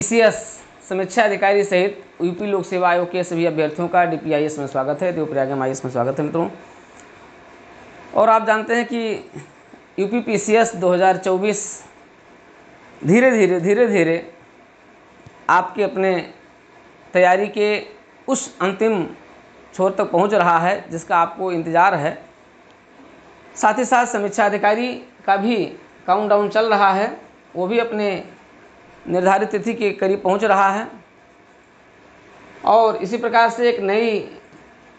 PCS समीक्षा अधिकारी सहित यूपी लोक सेवा आयोग के सभी अभ्यर्थियों का डीपीआईएस में स्वागत है, देवप्रयाग आईएएस में स्वागत है मित्रों। और आप जानते हैं कि यूपी पीसीएस 2024 धीरे धीरे आपके अपने तैयारी के उस अंतिम छोर तक पहुंच रहा है जिसका आपको इंतज़ार है। साथ ही साथ समीक्षा अधिकारी का भी काउंटडाउन चल रहा है, वो भी अपने निर्धारित तिथि के करीब पहुंच रहा है। और इसी प्रकार से एक नई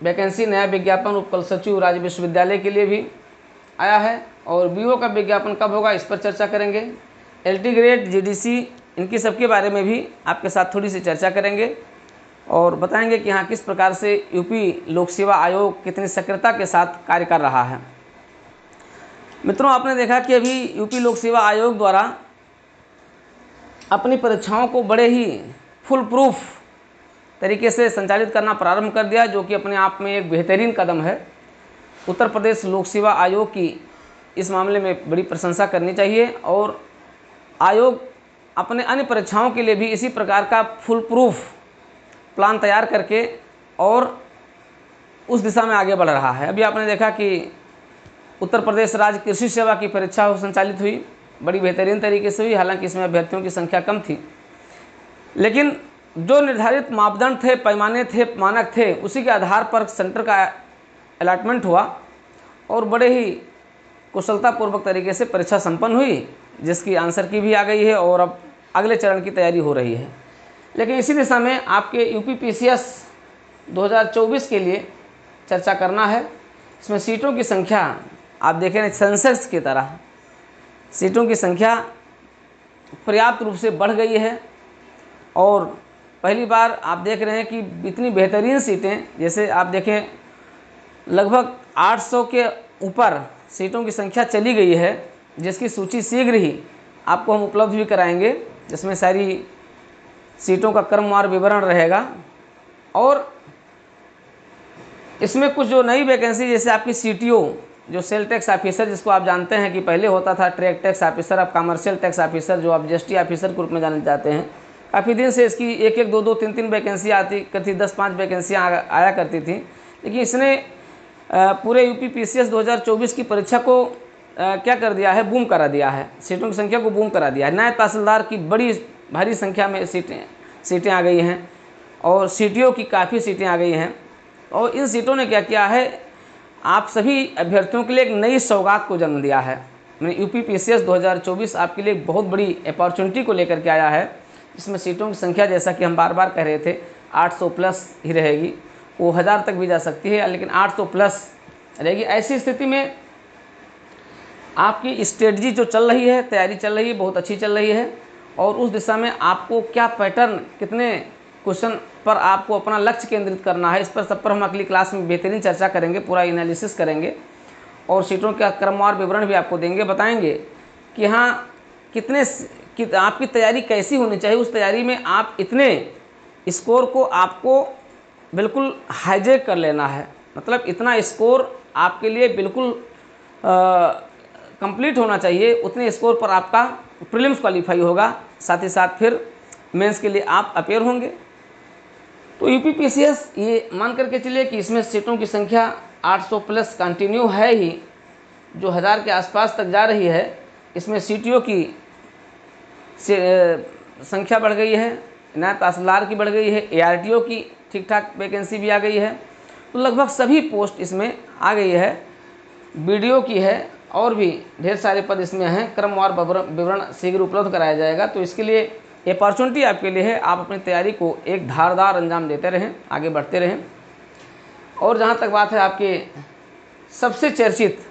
वैकेंसी, नया विज्ञापन उपकुल सचिव राज्य विश्वविद्यालय के लिए भी आया है। और बीओ का विज्ञापन कब होगा इस पर चर्चा करेंगे। एलटी ग्रेड, जीडीसी, इनकी सबके बारे में भी आपके साथ थोड़ी सी चर्चा करेंगे और बताएंगे कि यहाँ किस प्रकार से यूपी लोक सेवा आयोग कितनी सक्रियता के साथ कार्य कर रहा है। मित्रों, आपने देखा कि अभी यूपी लोक सेवा आयोग द्वारा अपनी परीक्षाओं को बड़े ही फुल प्रूफ तरीके से संचालित करना प्रारंभ कर दिया, जो कि अपने आप में एक बेहतरीन कदम है। उत्तर प्रदेश लोक सेवा आयोग की इस मामले में बड़ी प्रशंसा करनी चाहिए और आयोग अपने अन्य परीक्षाओं के लिए भी इसी प्रकार का फुल प्रूफ प्लान तैयार करके और उस दिशा में आगे बढ़ रहा है। अभी आपने देखा कि उत्तर प्रदेश राज्य कृषि सेवा की परीक्षा संचालित हुई, बड़ी बेहतरीन तरीके से हुई। हालांकि इसमें अभ्यर्थियों की संख्या कम थी, लेकिन जो निर्धारित मापदंड थे, पैमाने थे, मानक थे, उसी के आधार पर सेंटर का अलॉटमेंट हुआ और बड़े ही कुशलतापूर्वक तरीके से परीक्षा संपन्न हुई, जिसकी आंसर की भी आ गई है और अब अगले चरण की तैयारी हो रही है। लेकिन इसी दिशा में आपके यूपी पीसीएस 2024 के लिए चर्चा करना है। इसमें सीटों की संख्या आप देखें सेंसस की तरह सीटों की संख्या पर्याप्त रूप से बढ़ गई है और पहली बार आप देख रहे हैं कि इतनी बेहतरीन सीटें, जैसे आप देखें लगभग 800 के ऊपर सीटों की संख्या चली गई है, जिसकी सूची शीघ्र ही आपको हम उपलब्ध भी कराएंगे, जिसमें सारी सीटों का क्रमवार विवरण रहेगा। और इसमें कुछ जो नई वैकेंसी, जैसे आपकी सीटीओ, जो सेल टैक्स ऑफिसर, जिसको आप जानते हैं कि पहले होता था ट्रैक टैक्स ऑफिसर, अब कमर्शियल टैक्स ऑफिसर, जो आप जीएसटी ऑफिसर के रूप में जाने जाते हैं। काफ़ी दिन से इसकी एक एक दो दो तीन तीन वैकेंसी आती करती, 10-5 वैकेंसियाँ आया करती थी। लेकिन इसने पूरे यूपी पीसीएस 2024 की परीक्षा को क्या कर दिया है, बूम करा दिया है। सीटों की संख्या को बूम करा दिया है। नायब तहसीलदार की बड़ी भारी संख्या में सीटें आ गई हैं और सीटीओ की काफ़ी सीटें आ गई हैं। और इन सीटों ने क्या किया है, आप सभी अभ्यर्थियों के लिए एक नई सौगात को जन्म दिया है। यूपी पीसीएस 2024 आपके लिए बहुत बड़ी अपॉर्चुनिटी को लेकर के आया है। इसमें सीटों की संख्या, जैसा कि हम बार बार कह रहे थे, 800 प्लस ही रहेगी। वो 1000 तक भी जा सकती है, लेकिन 800 प्लस रहेगी। ऐसी स्थिति में आपकी स्ट्रेटजी जो चल रही है, तैयारी चल रही है, बहुत अच्छी चल रही है। और उस दिशा में आपको क्या पैटर्न, कितने क्वेश्चन पर आपको अपना लक्ष्य केंद्रित करना है, इस पर सब पर हम अगली क्लास में बेहतरीन चर्चा करेंगे, पूरा एनालिसिस करेंगे और सीटों का क्रमवार विवरण भी आपको देंगे, बताएंगे कि हाँ आपकी तैयारी कैसी होनी चाहिए। उस तैयारी में आप इतने स्कोर को आपको बिल्कुल हाईजैक कर लेना है, मतलब इतना स्कोर आपके लिए बिल्कुल कंप्लीट होना चाहिए। उतने स्कोर पर आपका प्रीलिम्स क्वालिफाई होगा, साथ ही साथ फिर मेंस के लिए आप अपेयर होंगे। तो यूपी पीसीएस ये मान करके चलिए कि इसमें सीटों की संख्या 800 प्लस कंटिन्यू है ही, जो 1000 के आसपास तक जा रही है। इसमें सीटीओ की संख्या बढ़ गई है, नायब तहसीलदार की बढ़ गई है, एआरटीओ की ठीक ठाक वैकेंसी भी आ गई है। तो लगभग सभी पोस्ट इसमें आ गई है। बीडीओ की है और भी ढेर सारे पद इसमें हैं। क्रमवार विवरण शीघ्र उपलब्ध कराया जाएगा। तो इसके लिए अपॉर्चुनिटी आपके लिए है, आप अपनी तैयारी को एक धारदार अंजाम देते रहें, आगे बढ़ते रहें। और जहाँ तक बात है आपके सबसे चर्चित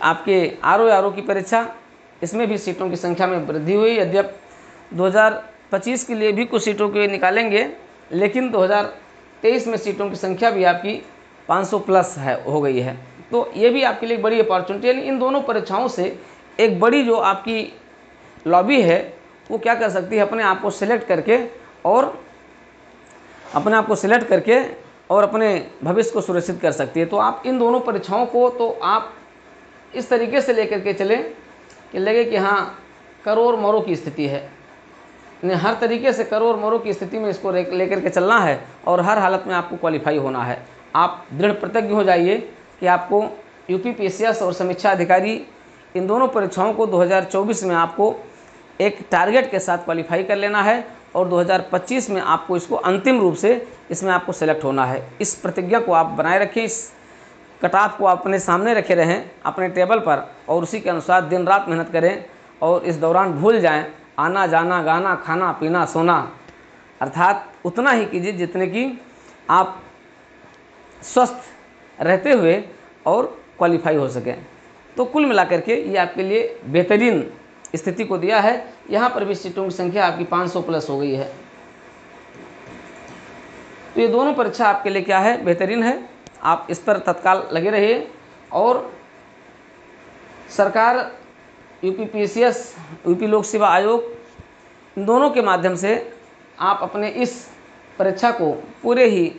आपके आरओ की परीक्षा, इसमें भी सीटों की संख्या में वृद्धि हुई। यद्यप 2025 के लिए भी कुछ सीटों के निकालेंगे, लेकिन 2023 में सीटों की संख्या भी आपकी 500 प्लस हो गई है। तो ये भी आपके लिए एक बड़ी अपॉर्चुनिटी है। इन दोनों परीक्षाओं से एक बड़ी जो आपकी लॉबी है, वो क्या कर सकती है, अपने आप को सिलेक्ट करके और अपने भविष्य को सुरक्षित कर सकती है। तो आप इन दोनों परीक्षाओं को तो आप इस तरीके से लेकर के चलें कि लगे कि हाँ करोड़ मरोड़ की स्थिति है। ने हर तरीके से करो और मरो की स्थिति में इसको लेकर के चलना है और हर हालत में आपको क्वालिफाई होना है। आप दृढ़ प्रतिज्ञ हो जाइए कि आपको यूपी पीसीएस और समीक्षा अधिकारी इन दोनों परीक्षाओं को 2024 में आपको एक टारगेट के साथ क्वालिफाई कर लेना है और 2025 में आपको इसको अंतिम रूप से इसमें आपको सेलेक्ट होना है। इस प्रतिज्ञा को आप बनाए रखें, इस कटाफ को आप अपने सामने रखे रहें अपने टेबल पर और उसी के अनुसार दिन रात मेहनत करें और इस दौरान भूल जाएं आना जाना गाना खाना पीना सोना, अर्थात उतना ही कीजिए जितने की आप स्वस्थ रहते हुए और क्वालिफाई हो सकें। तो कुल मिलाकर के ये आपके लिए बेहतरीन स्थिति को दिया है। यहाँ पर भी सीटों की संख्या आपकी 500 प्लस हो गई है। तो ये दोनों परीक्षा आपके लिए क्या है, बेहतरीन है। आप इस पर तत्काल लगे रहिए और सरकार, यूपी पीसीएस, यूपी लोक सेवा आयोग, इन दोनों के माध्यम से आप अपने इस परीक्षा को पूरे ही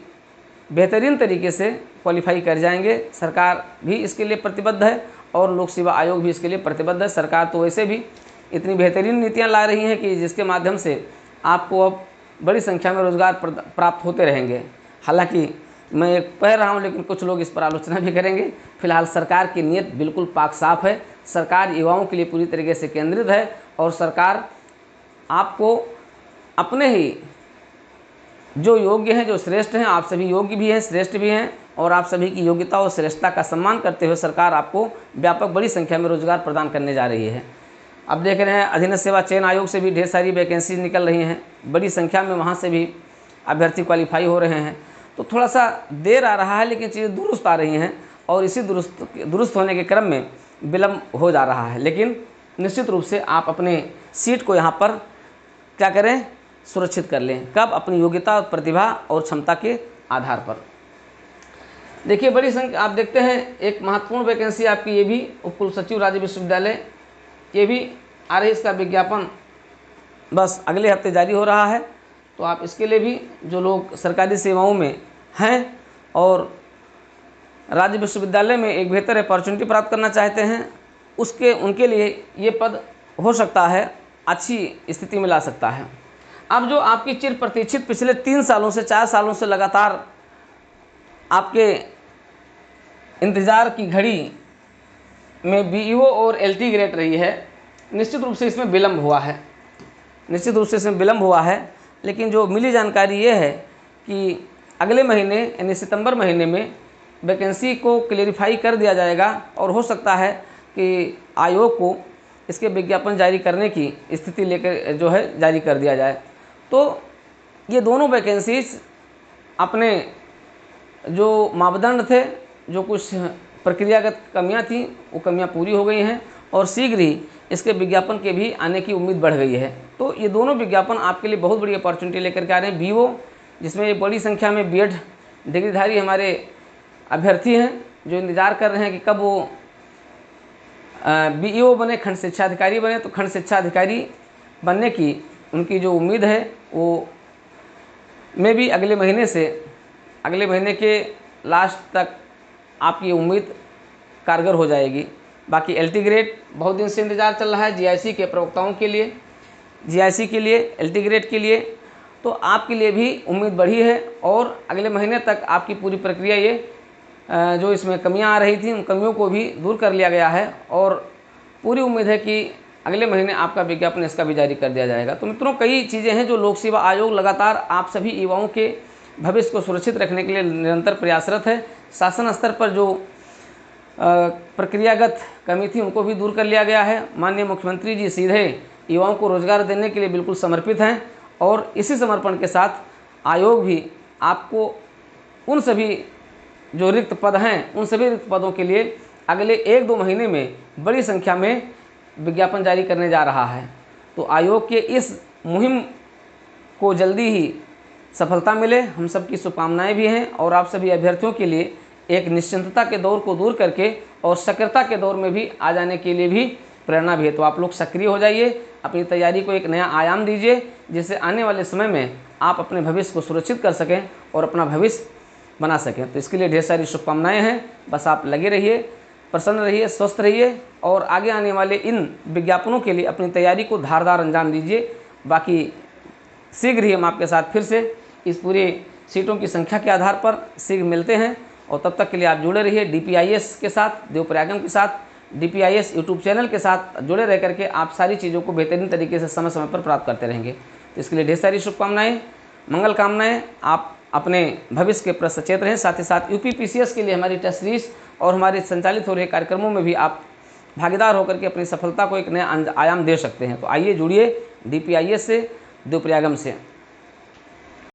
बेहतरीन तरीके से क्वालिफाई कर जाएंगे। सरकार भी इसके लिए प्रतिबद्ध है और लोक सेवा आयोग भी इसके लिए प्रतिबद्ध है। सरकार तो वैसे भी इतनी बेहतरीन नीतियां ला रही हैं कि जिसके माध्यम से आपको अब बड़ी संख्या में रोज़गार प्राप्त होते रहेंगे। हालांकि मैं कह रहा हूं लेकिन कुछ लोग इस पर आलोचना भी करेंगे। फिलहाल सरकार की नीयत बिल्कुल पाक साफ है। सरकार युवाओं के लिए पूरी तरीके से केंद्रित है और सरकार आपको अपने ही जो योग्य हैं, जो श्रेष्ठ हैं, आप सभी योग्य भी हैं, श्रेष्ठ भी हैं और आप सभी की योग्यता और श्रेष्ठता का सम्मान करते हुए सरकार आपको व्यापक बड़ी संख्या में रोजगार प्रदान करने जा रही है। अब देख रहे हैं अधीनस्थ सेवा चयन आयोग से भी ढेर सारी वैकेंसी निकल रही हैं, बड़ी संख्या में वहाँ से भी अभ्यर्थी क्वालिफाई हो रहे हैं। तो थोड़ा सा देर आ रहा है लेकिन चीज़ें दुरुस्त आ रही हैं और इसी दुरुस्त होने के क्रम में विलम्ब हो जा रहा है। लेकिन निश्चित रूप से आप अपने सीट को यहाँ पर क्या करें, सुरक्षित कर लें। कब? अपनी योग्यता, प्रतिभा और क्षमता के आधार पर। देखिए बड़ी संख्या आप देखते हैं, एक महत्वपूर्ण वैकेंसी आपकी ये भी उप कुलसचिव राज्य विश्वविद्यालय, ये भी आ रही, इसका विज्ञापन बस अगले हफ्ते जारी हो रहा है। तो आप इसके लिए भी जो लोग सरकारी सेवाओं में हैं और राज्य विश्वविद्यालय में एक बेहतर अपॉर्चुनिटी प्राप्त करना चाहते हैं, उनके लिए ये पद हो सकता है, अच्छी स्थिति में ला सकता है। अब जो आपकी चिर प्रतीक्षित पिछले 3 सालों से 4 सालों से लगातार आपके इंतज़ार की घड़ी में बीईओ और एलटी ग्रेड रही है, निश्चित रूप से इसमें विलम्ब हुआ है। लेकिन जो मिली जानकारी ये है कि अगले महीने यानी सितंबर महीने में वैकेंसी को क्लेरिफाई कर दिया जाएगा और हो सकता है कि आयोग को इसके विज्ञापन जारी करने की स्थिति लेकर जो है जारी कर दिया जाए। तो ये दोनों वैकेंसीज अपने जो मापदंड थे, जो कुछ प्रक्रियागत कमियां थीं, वो कमियां पूरी हो गई हैं और शीघ्र ही इसके विज्ञापन के भी आने की उम्मीद बढ़ गई है। तो ये दोनों विज्ञापन आपके लिए बहुत बड़ी अपॉर्चुनिटी लेकर के आ रहे हैं। बीओ, जिसमें बड़ी संख्या में बीएड डिग्रीधारी हमारे अभ्यर्थी हैं जो इंतज़ार कर रहे हैं कि कब वो बीईओ बने, खंड शिक्षा अधिकारी बने। तो खंड शिक्षा अधिकारी बनने की उनकी जो उम्मीद है वो में भी अगले महीने के लास्ट तक आपकी उम्मीद कारगर हो जाएगी। बाकी एलटी ग्रेड बहुत दिन से इंतज़ार चल रहा है जीआईसी के प्रवक्ताओं के लिए, जीआईसी के लिए, एलटी ग्रेड के लिए। तो आपके लिए भी उम्मीद बढ़ी है और अगले महीने तक आपकी पूरी प्रक्रिया ये जो इसमें कमियां आ रही थी उन कमियों को भी दूर कर लिया गया है और पूरी उम्मीद है कि अगले महीने आपका विज्ञापन इसका भी जारी कर दिया जाएगा। तो मित्रों, कई चीज़ें हैं जो लोक सेवा आयोग लगातार आप सभी युवाओं के भविष्य को सुरक्षित रखने के लिए निरंतर प्रयासरत है। शासन स्तर पर जो प्रक्रियागत कमी थी उनको भी दूर कर लिया गया है। माननीय मुख्यमंत्री जी सीधे युवाओं को रोजगार देने के लिए बिल्कुल समर्पित हैं और इसी समर्पण के साथ आयोग भी आपको उन सभी जो रिक्त पद हैं, उन सभी रिक्त पदों के लिए अगले 1-2 महीने में बड़ी संख्या में विज्ञापन जारी करने जा रहा है। तो आयोग के इस मुहिम को जल्दी ही सफलता मिले, हम सब की शुभकामनाएं भी हैं और आप सभी अभ्यर्थियों के लिए एक निश्चिंतता के दौर को दूर करके और सक्रियता के दौर में भी आ जाने के लिए भी प्रेरणा भी है। तो आप लोग सक्रिय हो जाइए, अपनी तैयारी को एक नया आयाम दीजिए, जिससे आने वाले समय में आप अपने भविष्य को सुरक्षित कर सकें और अपना भविष्य बना सकें। तो इसके लिए ढेर सारी शुभकामनाएं हैं। बस आप लगे रहिए, प्रसन्न रहिए, स्वस्थ रहिए और आगे आने वाले इन विज्ञापनों के लिए अपनी तैयारी को धारदार अंजाम दीजिए। बाकी शीघ्र ही हम आपके साथ फिर से इस पूरी सीटों की संख्या के आधार पर शीघ्र मिलते हैं। और तब तक के लिए आप जुड़े रहिए DPIS के साथ, देवप्रयागम के साथ, DPIS यूट्यूब चैनल के साथ जुड़े रह करके आप सारी चीज़ों को बेहतरीन तरीके से समय समय पर प्राप्त करते रहेंगे। तो इसके लिए ढेर सारी शुभकामनाएँ, मंगल कामनाएँ। आप अपने भविष्य के प्रति सचेत रहें। साथ ही साथ UPPCS के लिए हमारी टेस्ट सीरीज और हमारे संचालित हो रहे कार्यक्रमों में भी आप भागीदार होकर के अपनी सफलता को एक नया आयाम दे सकते हैं। तो आइए जुड़िए DPIS से, देवप्रयागम से।